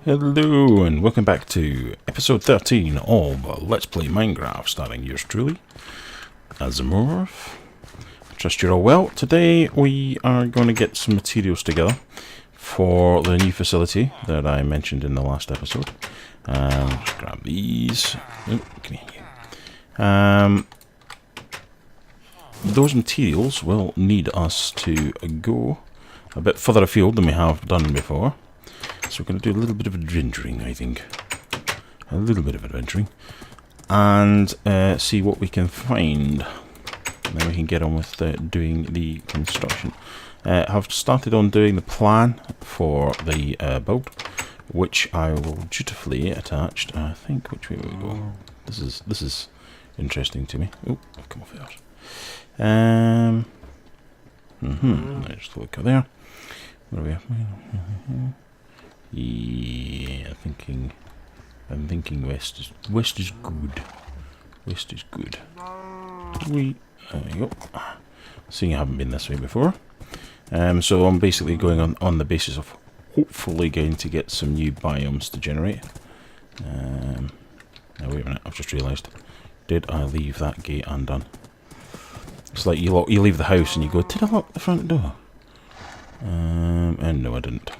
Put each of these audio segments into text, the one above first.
Hello and welcome back to episode 13 of Let's Play Minecraft, starring yours truly, Azarmorph. Trust you're all well. Today we are going to get some materials together for the new facility that I mentioned in the last episode. Just grab these. Oh, come here. Those materials will need us to go a bit further afield than we have done before. So we're going to do a little bit of adventuring, I think. A little bit of adventuring. And see what we can find. And then we can get on with doing the construction. I've started on doing the plan for the build, which I will dutifully attach. I think, which way will we go? This is interesting to me. Oh, I've come off there. Just look there. Where are we at? Yeah, I'm thinking west is good. West is good. There you go. Seeing I haven't been this way before. So I'm basically going on the basis of hopefully going to get some new biomes to generate. Now wait a minute, I've just realised. Did I leave that gate undone? It's like you leave the house and you go, did I lock the front door? And no, I didn't.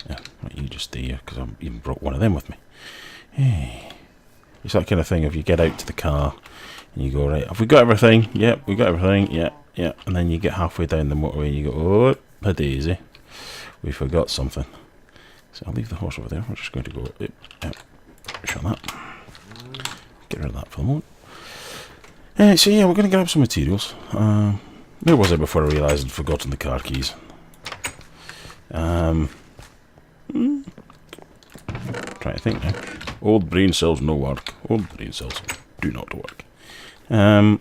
Yeah, right, you just stay here because I've even brought one of them with me. Hey. It's that kind of thing. If you get out to the car and you go, right, have we got everything? Yep, we got everything. Yeah. And then you get halfway down the motorway and you go, oh, a daisy. We forgot something. So I'll leave the horse over there. We're just going to go, shut that. Get rid of that for the moment. So yeah, we're going to grab some materials. Where was I before I realised I'd forgotten the car keys? Trying to think now. Old brain cells no work. Old brain cells do not work. Yeah,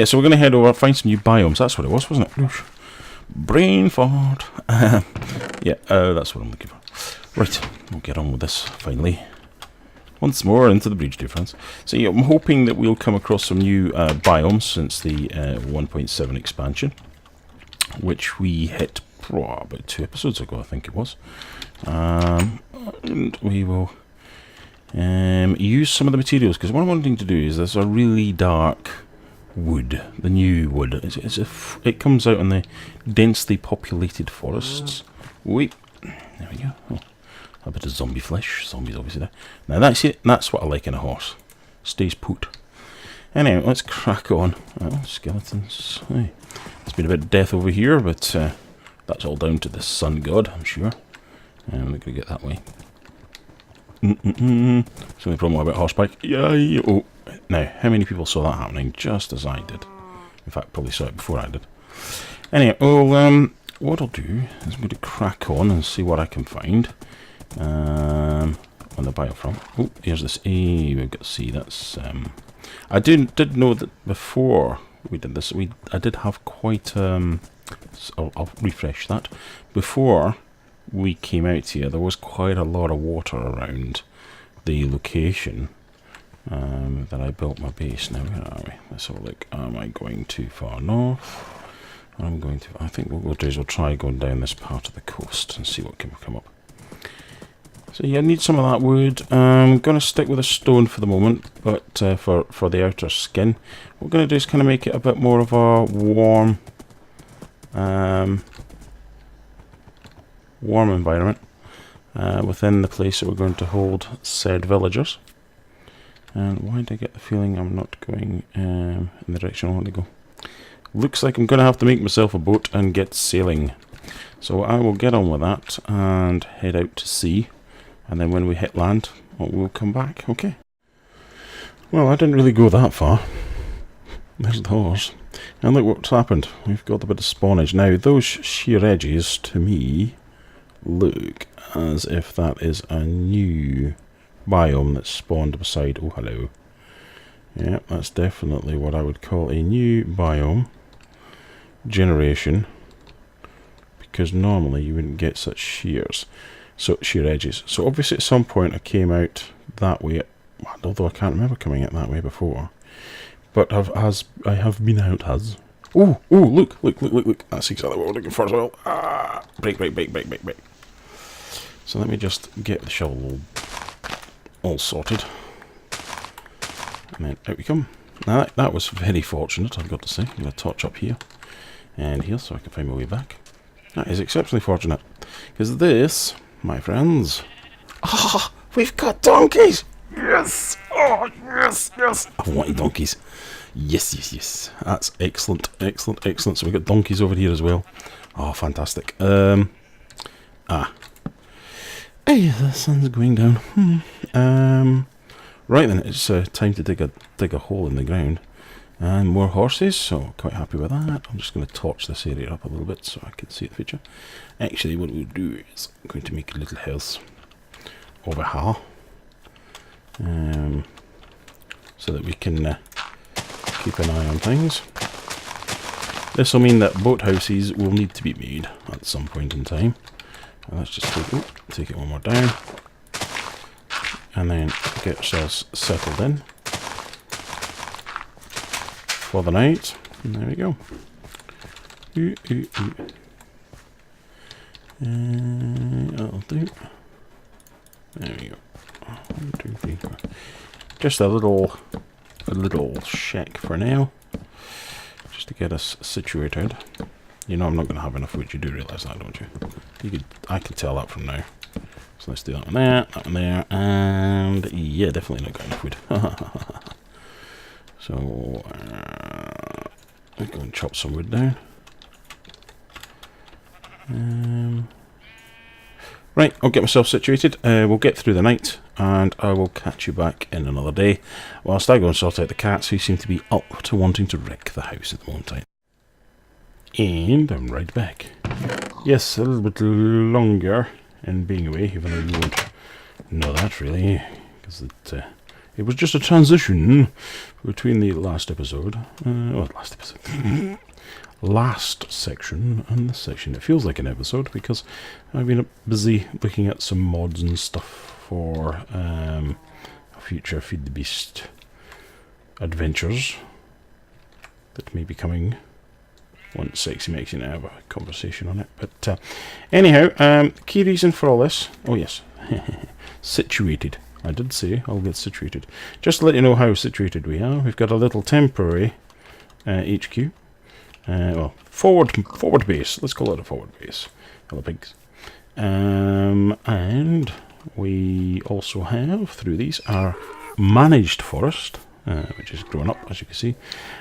so we're going to head over, find some new biomes. That's what it was, wasn't it? Brain fart. Yeah, that's what I'm looking for. Right, we'll get on with this finally. Once more into the breach, dear friends. So yeah, I'm hoping that we'll come across some new biomes since the 1.7 expansion, which we hit about 2 episodes ago, I think it was. And we will use some of the materials, because what I'm wanting to do is there's a really dark wood, the new wood. It comes out in the densely populated forests. Wait, there we go. Oh, a bit of zombie flesh. Zombies obviously there. Now that's it. That's what I like in a horse. Stays put. Anyway, let's crack on. Oh, skeletons. Hey. There's been a bit of death over here, but that's all down to the sun god, I'm sure. And we're going to get that way. It's the only problem about horseback. Yeah. Oh, now, how many people saw that happening just as I did? In fact, probably saw it before I did. Anyway, well, what I'll do is I'm going to crack on and see what I can find. On the biofront. Oh, here's this A. We've got to see. That's I did know that before we did this. I did have quite. I'll refresh that. Before we came out here, there was quite a lot of water around the location that I built my base. Now where are we? Let's have a look. Am I going too far north? I think what we'll do is we'll try going down this part of the coast and see what can come up. So yeah, I need some of that wood. I'm going to stick with a stone for the moment, but for the outer skin, what we're going to do is kind of make it a bit more of a warm environment within the place that we're going to hold said villagers. And why did I get the feeling I'm not going in the direction I want to go? Looks like I'm going to have to make myself a boat and get sailing. So I will get on with that and head out to sea. And then when we hit land, we'll come back. Okay. Well, I didn't really go that far. There's the horse. And look what's happened. We've got a bit of spawnage. Now, those sheer edges, to me, look as if that is a new biome that's spawned beside. Oh, hello. Yeah, that's definitely what I would call a new biome generation. Because normally you wouldn't get such sheer edges. So obviously at some point I came out that way, although I can't remember coming out that way before. But I have been out as. Oh, look. That's exactly what we're looking for as well. Break. So let me just get the shovel all sorted. And then out we come. Now that was very fortunate, I've got to say. I'm going to torch up here and here so I can find my way back. That is exceptionally fortunate. Because this, my friends... Ah, we've got donkeys! Yes! Oh, yes, yes! I wanted donkeys. Yes, yes, yes. That's excellent, excellent, excellent. So we've got donkeys over here as well. Oh, fantastic. Hey, the sun's going down. Right then, it's time to dig a hole in the ground. And more horses, so quite happy with that. I'm just going to torch this area up a little bit so I can see the picture. Actually, what we'll do is I'm going to make a little house over here. So that we can keep an eye on things. This will mean that boathouses will need to be made at some point in time. And let's just take it one more down. And then get ourselves settled in for the night. And there we go. That'll do. There we go. 1, 2, 3, 4. Just a little shack for now, just to get us situated. You know I'm not going to have enough wood. You do realise that, don't you? I can tell that from now. So let's do that one there, and yeah, definitely not got enough wood. So let's go and chop some wood down. Right, I'll get myself situated. We'll get through the night, and I will catch you back in another day, whilst I go and sort out the cats who seem to be up to wanting to wreck the house at the moment. And I'm right back. Yes, a little bit longer in being away, even though you won't know that really, because it was just a transition between the last episode, last section and this section. It feels like an episode because I've been busy looking at some mods and stuff for a future Feed the Beast adventures that may be coming once Sexy makes it and I have a conversation on it. But anyhow, key reason for all this, oh yes, situated. I did say I'll get situated. Just to let you know how situated we are, we've got a little temporary HQ. Well, forward base. Let's call it a forward base. Hello, pigs. And we also have, through these, our managed forest, which is growing up, as you can see.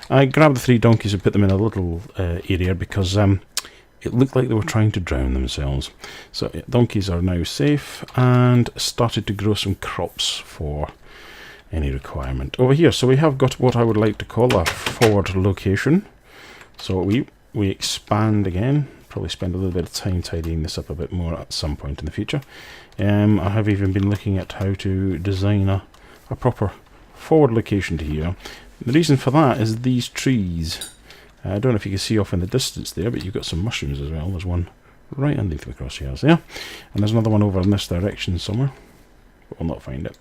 I grabbed the 3 donkeys and put them in a little area because it looked like they were trying to drown themselves. So yeah, donkeys are now safe and started to grow some crops for any requirement. Over here, so we have got what I would like to call a forward location. So we expand again, probably spend a little bit of time tidying this up a bit more at some point in the future. I have even been looking at how to design a proper forward location to here. The reason for that is these trees. I don't know if you can see off in the distance there, but you've got some mushrooms as well. There's one right underneath the crosshairs there, and there's another one over in this direction somewhere. But we'll not find it.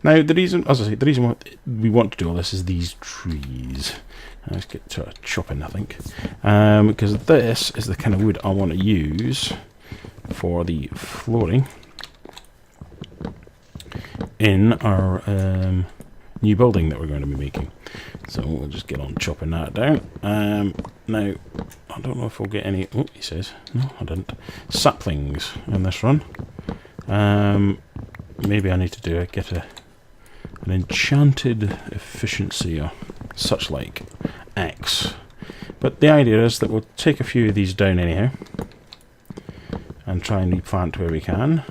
Now, the reason, as I say, the reason why we want to do all this is these trees. Let's get to chopping, I think, because this is the kind of wood I want to use for the flooring in our new building that we're going to be making. So we'll just get on chopping that down. Now, I don't know if we'll get any... Oh, he says. No, I didn't. Saplings in this run. Maybe I need to get an enchanted efficiency or such like axe. But the idea is that we'll take a few of these down anyhow and try and replant where we can.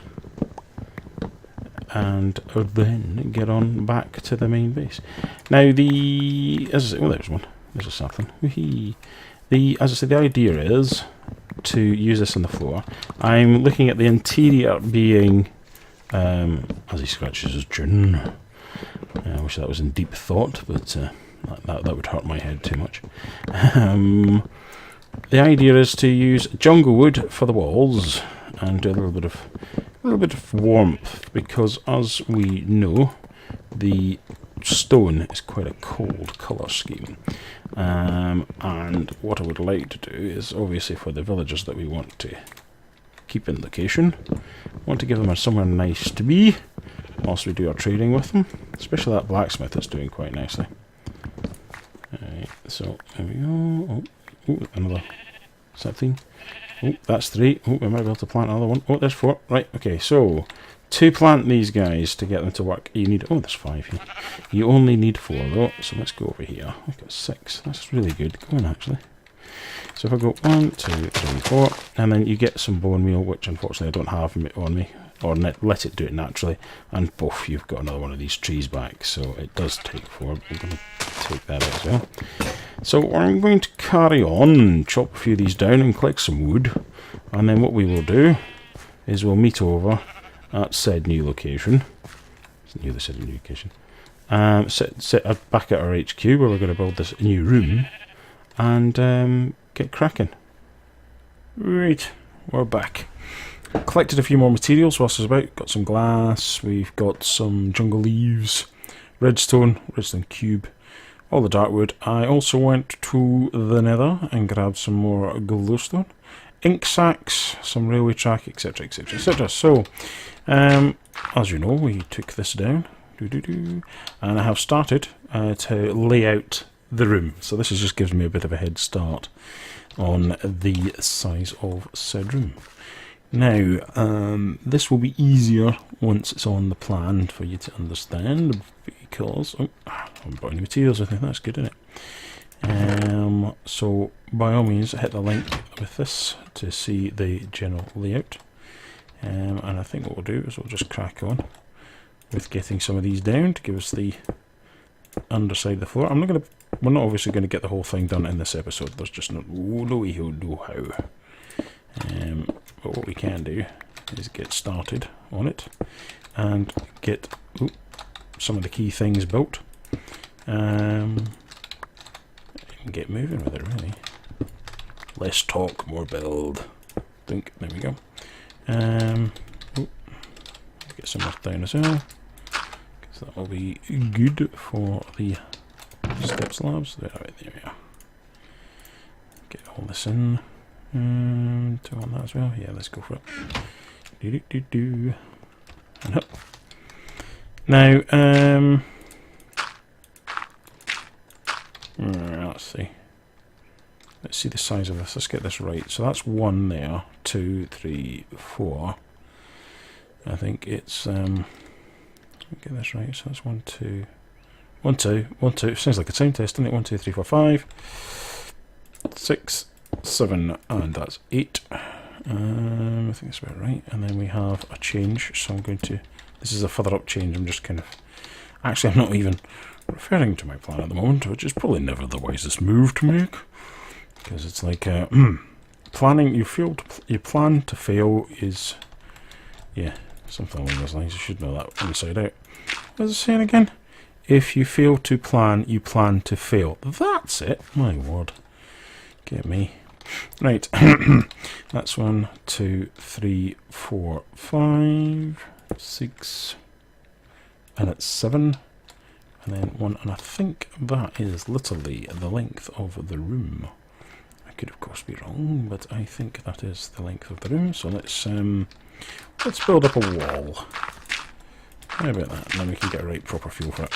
And then get on back to the main base. Now as I say, well, there's one. There's a sapling. As I said, the idea is to use this on the floor. I'm looking at the interior being, as he scratches his chin. I wish that was in deep thought, but that would hurt my head too much. The idea is to use jungle wood for the walls and do a little bit of warmth, because as we know, the stone is quite a cold colour scheme. And what I would like to do is, obviously for the villagers that we want to keep in location. Want to give them somewhere nice to be whilst we do our trading with them, especially that blacksmith is doing quite nicely. Alright, so there we go. Oh, another 17. Oh, that's 3. Oh, we might be able to plant another one. Oh, there's 4. Right, okay, so to plant these guys to get them to work, you need... Oh, there's 5 here. You only need 4 though, so let's go over here. I've got 6. That's really good going, actually. So if I go 1, 2, 3, 4, and then you get some bone meal, which unfortunately I don't have on me, or let it do it naturally, and poof, you've got another one of these trees back. So it does take 4, but we're going to take that out as well. So I'm going to carry on, chop a few of these down and collect some wood, and then what we will do is we'll meet over at said new location. It's near the said new location. Sit back at our HQ where we're going to build this new room, and get cracking. Right, we're back. Collected a few more materials whilst I was about. Got some glass, we've got some jungle leaves, redstone cube, all the dark wood. I also went to the nether and grabbed some more glowstone, ink sacs, some railway track, etc, etc, etc. So, as you know, we took this down, and I have started to lay out the room. So this just gives me a bit of a head start on the size of said room. Now, this will be easier once it's on the plan for you to understand, because I haven't brought any materials. I think that's good, isn't it? So by all means, hit the link with this to see the general layout. And I think what we'll do is we'll just crack on with getting some of these down to give us the underside of the floor. We're not obviously going to get the whole thing done in this episode. There's just no way who know how. But what we can do is get started on it and get some of the key things built, and get moving with it, really. Less talk, more build. There we go. Get some earth down as well, because that will be good for the step slabs. There we are. Get all this in. 2 on that as well. Yeah, let's go for it. And up. Now, let's see. Let's see the size of this. Let's get this right. So that's 1 there. 2, 3, 4. I think it's get this right. So that's 1, 2. 1, 2, 1, 2. Sounds like a time test, doesn't it? 1, 2, 3, 4, 5, 6, 7, and that's 8. I think that's about right. And then we have a change. So I'm going to. This is a further up change. I'm just kind of. Actually, I'm not even referring to my plan at the moment, which is probably never the wisest move to make, because it's like planning. You plan to fail is, yeah, something along those lines. You should know that inside out. What is it saying again? If you fail to plan, you plan to fail. That's it. My word. Get me. Right. That's 1, 2, 3, 4, 5, 6, and it's 7, and then 1, and I think that is literally the length of the room. I could of course be wrong, but I think that is the length of the room. So let's build up a wall. How about that? And then we can get a right proper feel for it.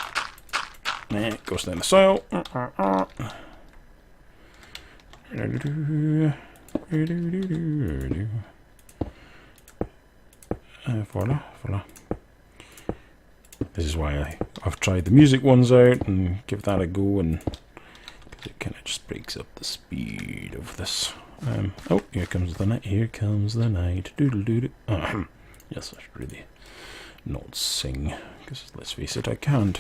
There, it goes down the soil. Voila, voila. This is why I've tried the music ones out and give that a go, and because it kind of just breaks up the speed of this. Oh, here comes the night. Here comes the night. Doodle doodle. Yes, I should really not sing, because let's face it, I can't.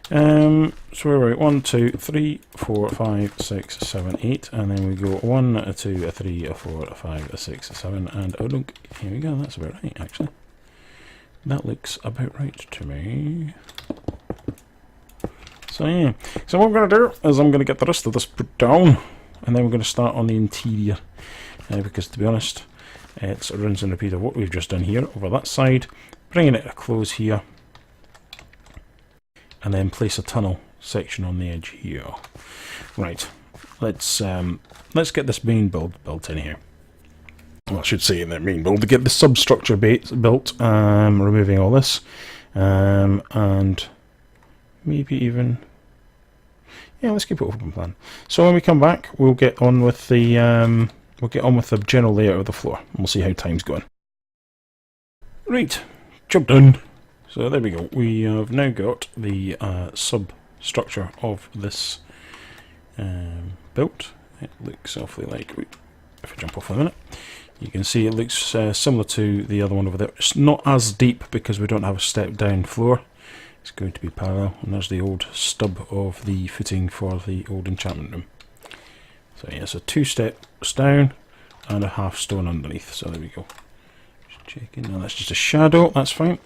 So where are we? 1, 2, 3, 4, 5, 6, 7, 8, and then we go 1, 2, 3, 4, 5, 6, 7, and oh look, here we go. That's about right, actually. That looks about right to me. So yeah. So what I'm going to do is I'm going to get the rest of this put down, and then we're going to start on the interior, because to be honest, it's a rinse and repeat of what we've just done here over that side, bringing it to a close here, and then place a tunnel section on the edge here. Right, let's get this main build built in here. well, I should say in the main build, to get the substructure built, removing all this, and maybe even, yeah, let's keep it open plan. So when we come back, we'll get on with the general layout of the floor, and we'll see how time's going. Right, job done. So there we go. We have now got the substructure of this built. It looks awfully like, if I jump off for a minute, you can see it looks similar to the other one over there. It's not as deep because we don't have a step down floor. It's going to be parallel, and there's the old stub of the footing for the old enchantment room. So yeah, so 2 steps down and a half stone underneath. So there we go. Just checking. No, that's just a shadow. That's fine.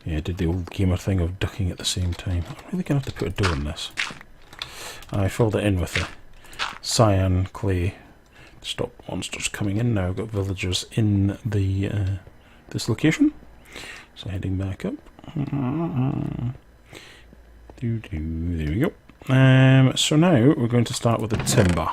Yeah, I did the old gamer thing of ducking at the same time. I'm really going to have to put a door in this. I filled it in with the cyan clay to stop monsters coming in. Now I've got villagers in the this location. So heading back up. There we go. So now we're going to start with the timber.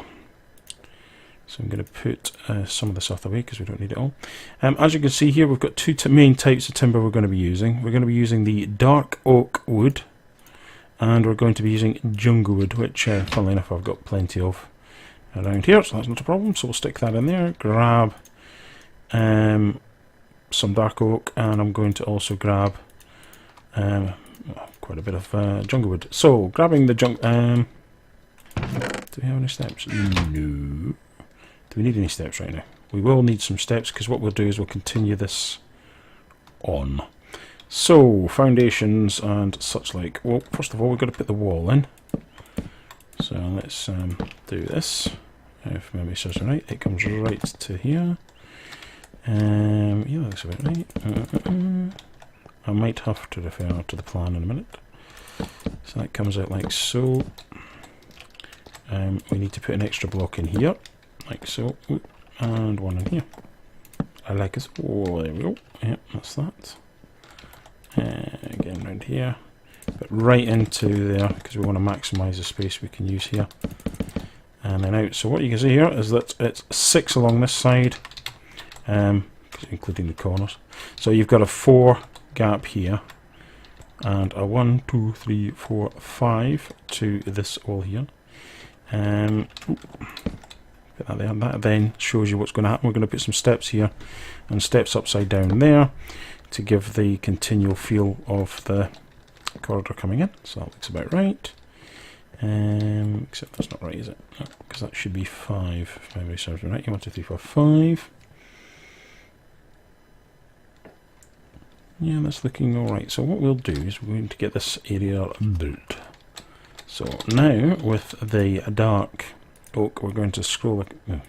So I'm going to put some of this off the way because we don't need it all. As you can see here, we've got 2 main types of timber we're going to be using. We're going to be using the dark oak wood, and we're going to be using jungle wood, which, funnily enough, I've got plenty of around here, so that's not a problem. So we'll stick that in there, grab some dark oak, and I'm going to also grab quite a bit of jungle wood. So, grabbing the do we have any steps? No. Do we need any steps right now? We will need some steps, because what we'll do is we'll continue this on. So, foundations and such like. Well, first of all, we've got to put the wall in. So let's do this. If memory serves me right, it comes right to here. Yeah, that's about right. I might have to refer to the plan in a minute. So that comes out like so. We need to put an extra block in here, like so, and one in here. I like it. Oh, there we go. Yeah, that's that. Again, round here, but right into there because we want to maximise the space we can use here. And then out. So what you can see here is that it's 6 along this side, including the corners. So you've got a 4 gap here, and a 1, 2, 3, 4, 5 to this all here. Put that there. That then shows you what's going to happen. We're going to put some steps here and steps upside down there to give the continual feel of the corridor coming in. So that looks about right. Except that's not right, is it? Because that should be 5, if memory serves me right. 1, 2, 3, 4, 5. Yeah, that's looking alright. So what we'll do is we're going to get this area built. So now with the dark oak, we're going to scroll the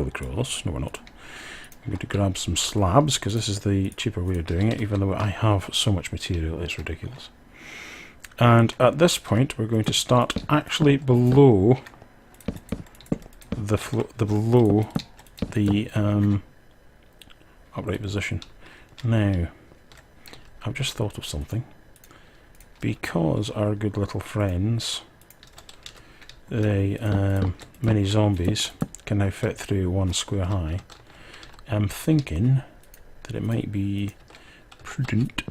across. No, we're not. I'm going to grab some slabs because this is the cheaper way of doing it, even though I have so much material it's ridiculous. And at this point we're going to start actually below the upright position. Now I've just thought of something. Because our good little friends, the mini zombies, can now fit through 1 square high, I'm thinking that it might be prudent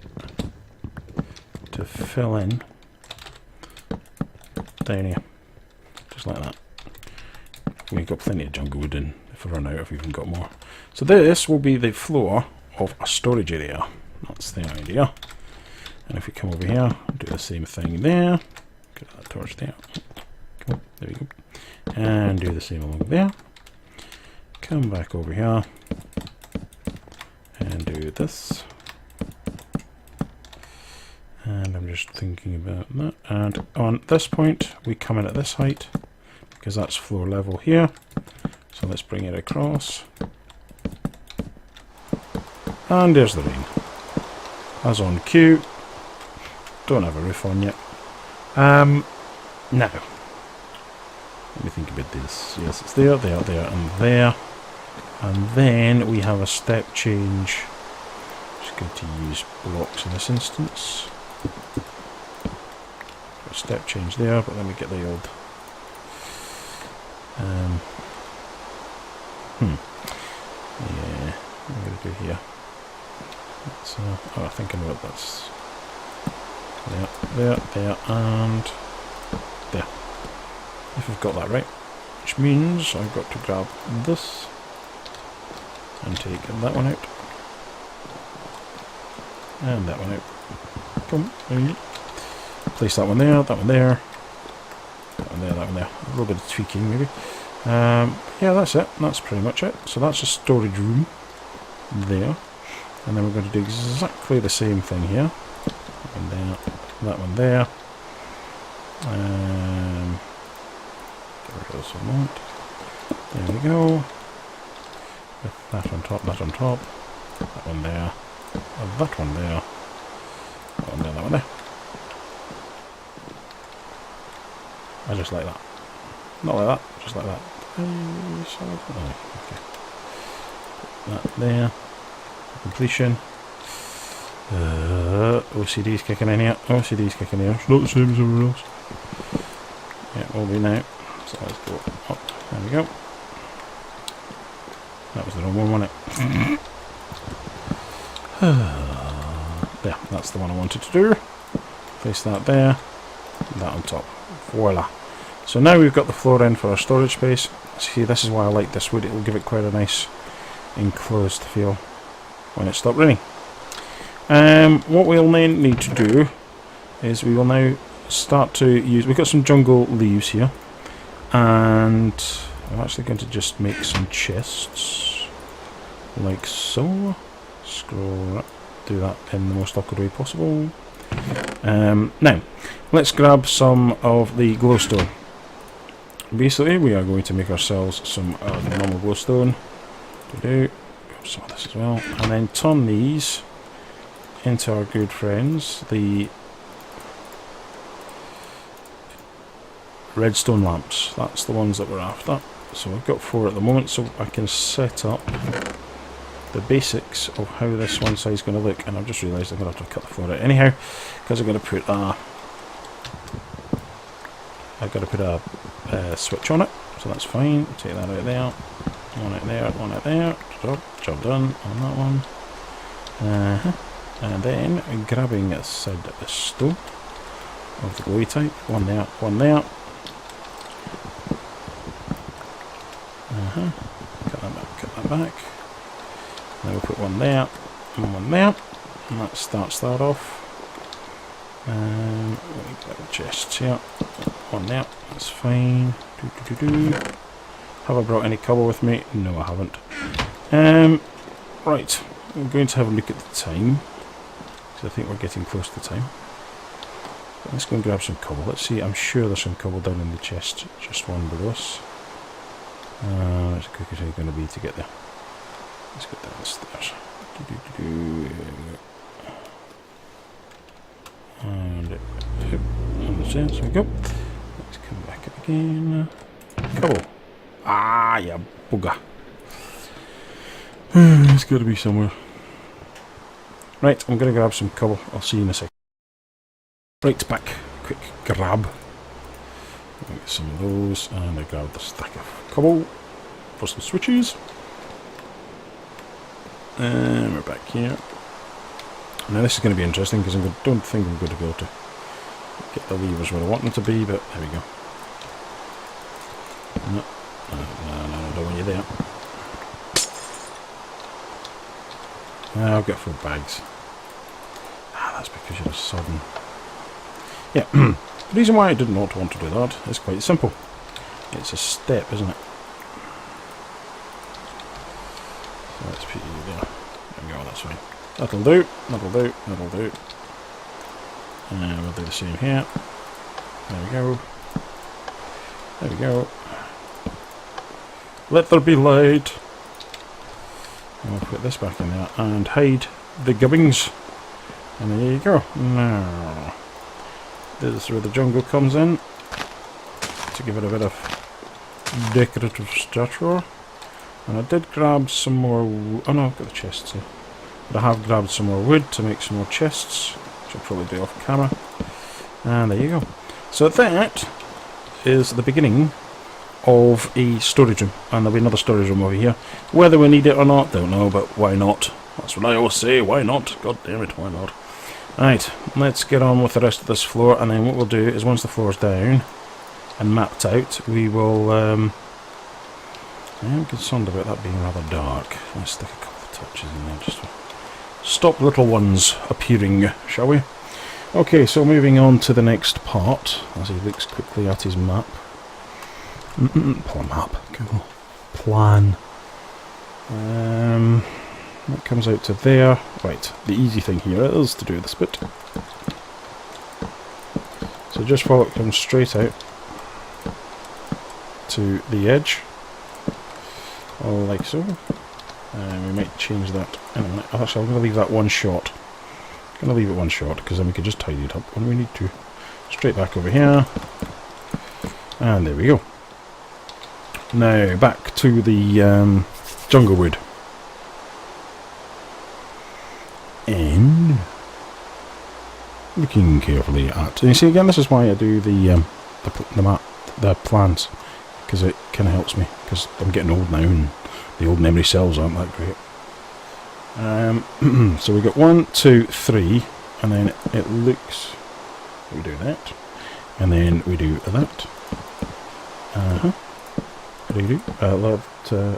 to fill in down here, just like that. We've got plenty of jungle wood in if we run out, if we've even got more. So this will be the floor of a storage area. That's the idea. And if we come over here, do the same thing there. Get that torch there. Come on, there we go. And do the same along there. Come back over here. And do this. And I'm just thinking about that. And on this point, we come in at this height, because that's floor level here. So let's bring it across. And there's the rain. As on cue. Don't have a roof on yet. Now, let me think about this. Yes, it's there, there, there, and there. And then we have a step change. Just going to use blocks in this instance. A step change there, but let me get the old. So, oh, I think I know what that's. There, and there. If I've got that right. Which means I've got to grab this and take that one out. And that one out. Come on. Place that one there, that one there. That one there, that one there. A little bit of tweaking maybe. Yeah, that's it. That's pretty much it. So that's a storage room there. And then we're going to do exactly the same thing here. That one there, that one there. Get rid of this one. There we go. With that on top, that on top. That one there. That one there. That one there, that one there. I just like that. Not like that, just like that. Okay. That there. Completion. OCD's kicking in here. OCD's kicking in here. It's not the same as everyone else. Yeah, it will be now. So let's go up. There we go. That was the wrong one, wasn't it? There, that's the one I wanted to do. Place that there. That on top. Voila. So now we've got the floor in for our storage space. See, this is why I like this wood. It will give it quite a nice enclosed feel when it stops raining. What we'll then need to do is we will now start to use... We've got some jungle leaves here. And I'm actually going to just make some chests. Like so. Scroll up. Do that in the most awkward way possible. Now, let's grab some of the glowstone. Basically, we are going to make ourselves some normal glowstone. Grab some of this as well. And then turn these into our good friends, the redstone lamps. That's the ones that we're after. So we've got 4 at the moment, so I can set up the basics of how this one side is going to look. And I've just realised I'm going to have to cut the floor out anyhow, because I'm going to put a... I've got to put a switch on it, so that's fine. Take that out there, one out there, one out there. Job done on that one. And then grabbing said stone of the glowy type. One there, one there. Cut that back, cut that back. Now we'll put one there and one there. And that starts that off. We've got the chests here. One there, that's fine. Have I brought any cobble with me? No, I haven't. Right, I'm going to have a look at the time, because I think we're getting close to time. Let's go and grab some cobble. Let's see, I'm sure there's some cobble down in the chest, just one below us. As quick as it's going to be to get there. Let's get down the stairs. And there we go. Let's come back up again. Cobble. Ah, yeah, bugger. It's got to be somewhere. Right, I'm going to grab some cobble. I'll see you in a second. Right, back. Quick grab. Get some of those, and I grabbed the stack of cobble for some switches. And we're back here. Now this is going to be interesting because I don't think I'm going to be able to get the levers where I want them to be, but there we go. No, I don't want you there. I've got 4 bags. That's because you're a sodden. Yeah, the reason why I did not want to do that is quite simple. It's a step, isn't it? So let's put you there. There we go, that's fine. That'll do, that'll do, that'll do. And we'll do the same here. There we go. There we go. Let there be light. And we'll put this back in there and hide the gubbins. And there you go. Now, this is where the jungle comes in to give it a bit of decorative stature. And I did grab some more. Oh no, I've got the chests here. But I have grabbed some more wood to make some more chests, which I'll probably do off camera. And there you go. So that is the beginning of a storage room, and there'll be another storage room over here. Whether we need it or not, don't know, but why not? That's what I always say, why not? God damn it, why not? Right, let's get on with the rest of this floor, and then what we'll do is once the floor's down and mapped out, we will, I am concerned about that being rather dark. Let's stick a couple of touches in there just to stop little ones appearing, shall we? Okay, so moving on to the next part, as he looks quickly at his map. Google. Plan. That comes out to there. Right, the easy thing here is to do this bit. So just follow it, comes straight out to the edge, like so. We might change that in a minute. Actually, I'm going to leave that one shot. I'm going to leave it one shot, because then we can just tidy it up when we need to. Straight back over here. And there we go. Now, back to the jungle wood. And looking carefully at, and you see again, this is why I do the map, the plans, because it kind of helps me, because I'm getting old now and the old memory cells aren't that great. So we got 1, 2, 3, and then it looks, we do that, and then we do that.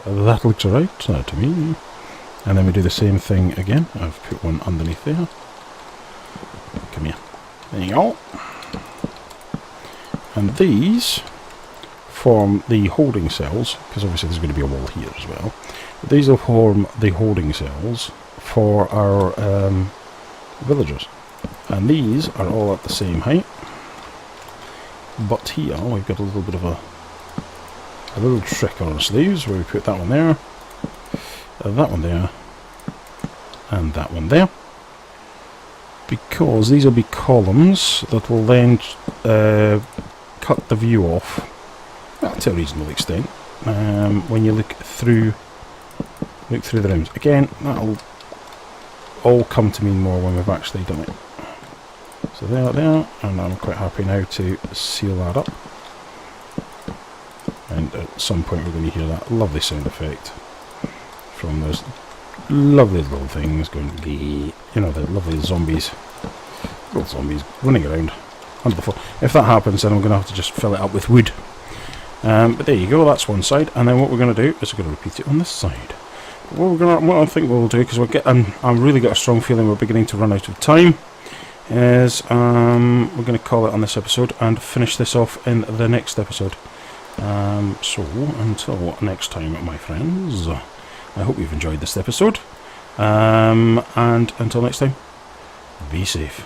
That looks alright to me. And then we do the same thing again. I've put one underneath there. Come here. There you go. And these form the holding cells, because obviously there's going to be a wall here as well. But these will form the holding cells for our villagers. And these are all at the same height. But here we've got a little bit of a little trick on our sleeves, where we put that one there, that one there, and that one there, because these will be columns that will then cut the view off, well, to a reasonable extent, when you look through the rooms. Again, that'll all come to mean more when we've actually done it. So there, and I'm quite happy now to seal that up. And at some point we're going to hear that lovely sound effect from those lovely little things going, you know, the lovely zombies, little zombies running around under the floor. If that happens, then I'm going to have to just fill it up with wood. But there you go, that's one side, and then what we're going to do is we're going to repeat it on this side. What I think we'll do, because I've really got a strong feeling we're beginning to run out of time, is we're going to call it on this episode and finish this off in the next episode. So until next time, my friends, I hope you've enjoyed this episode, and until next time, be safe.